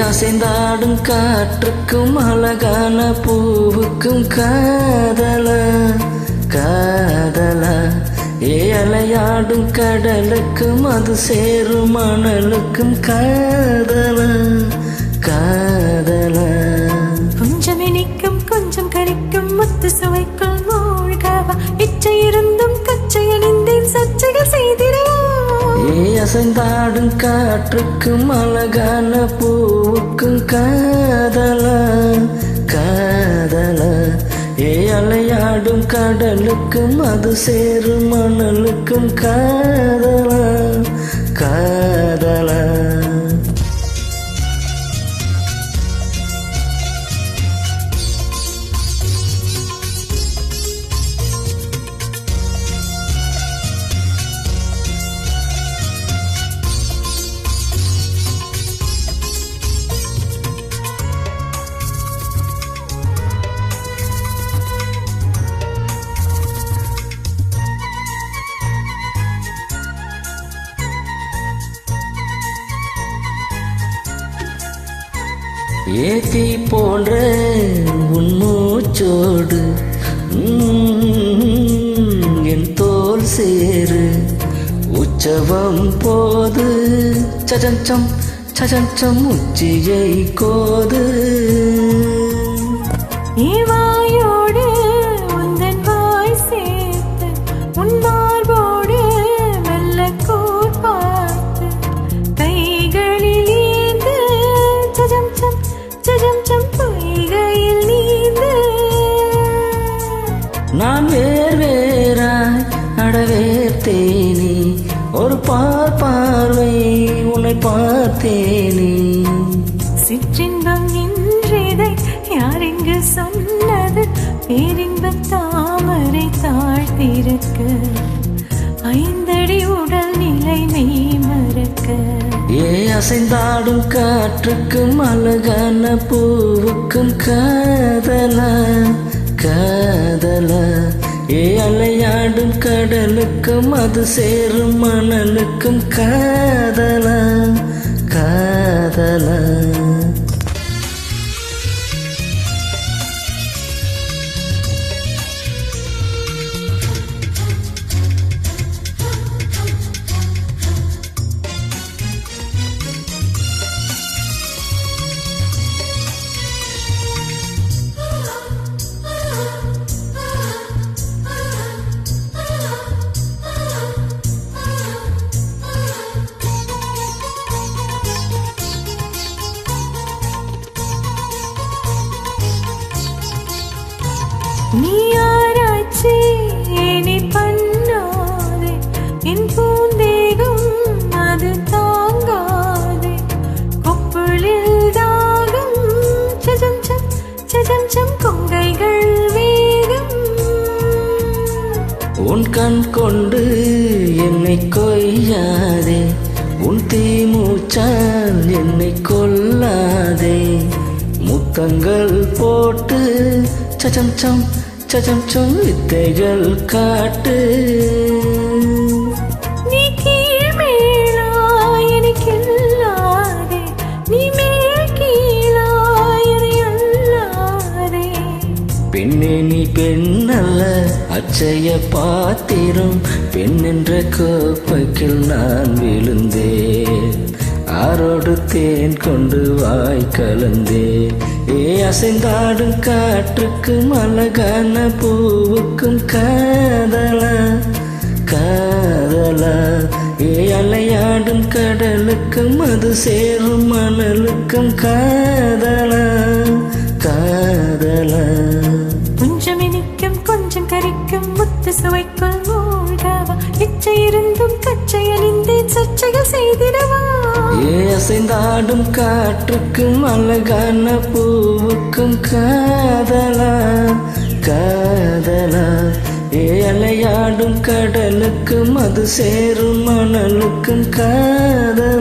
அசைந்தாடும் காற்றுக்கும் அழகான பூவுக்கும் காதலா காதலா அலையாடும் கடலுக்கும் அது சேரும் மணலுக்கும் காதலா காதலா கொஞ்சம் இனிக்கும் கொஞ்சம் கரிக்கும் முத்து சுவைக்குள் மூழ்கவா இச்சை இருந்தும் கச்சை அணிந்தேன் சர்ச்சைகள் செய்திடவா அசைந்தாடும் காற்றுக்கும் அழகான பூவுக்கும் காதலா காதலா அலையாடும் கடலுக்கும் அது சேரும் மணலுக்கும் காதலா காதலா ஏத்தி போன்ற உன் மூச்சோடு என் தோல் சேரு உற்சவம் போது சஜஞ்சம் சஜஞ்சம் உச்சியை கோது வாயோடு உந்தன் வாய் சேர்த்து உன் மார்போடு மெல்ல கூர்பார்த்து கைகளில் ஏந்து சஜம்சம் சஜம்சம் பொய்கையில் நீந்து நான் வேறாய் அடவேர்த்தேனே ஒரு பார்வை உன்னை பார்த்தேனே சிற்றின்பம் நின்றதை யார் இங்கு சொன்னது பேரின்ப தாமரை தாழ்த்திருக்க ஐந்தடி உடல் நிலை மெய் மறக்க அசைந்தாடும் காற்றுக்கும் அழகான பூவுக்கும் காதலா காதலா அலையாடும் கடலுக்கும் அது சேரும் மணலுக்கும் காதலா காதலா நீ ஆராய்ச்சி நீ பண்ணாதே என் பூந்தேகம் அது தாங்காதே கொப்புளில் தாகம் சஜம்சம் சஜம்சம் கொங்கைகள் வேகம் உன் கண் கொண்டு என்னை கொய்யாதே உன் தீமூச்சால் என்னை கொல்லாதே முத்தங்கள் போட்டு சஜம்சம் சஜம்சம் வித்தைகள் காட்டு நீ கீழ் மேலாய் எனக்கில்லாதே நீ மேல் கீழாய் அல்லாதே பெண்ணே நீ பெண்ணல்ல அச்சய பாத்திரம் பெண் என்ற கோப்பைக்கில் நான் விழுந்தேன் ஆரோடு தேன் கொண்டு வாய் கலந்தேன் அசைந்தாடும் காற்றுக்கும் அழகான பூவுக்கும் காதலா காதலா அலையாடும் கடலுக்கும் அது சேரும் மணலுக்கும் காதலா காதலா கொஞ்சம் இனிக்கும் கொஞ்சம் கரிக்கும் முத்து சுவைக்குள் மூழ்கவா இச்சை இருந்தும் கச்சை அணிந்தேன் சர்ச்சைகள் செய்திடவா அசைந்தாடும் காற்றுக்கும் அழகான பூவுக்கும் காதலா காதலா அலையாடும் கடலுக்கும் அது சேரும் மணலுக்கும் காதலா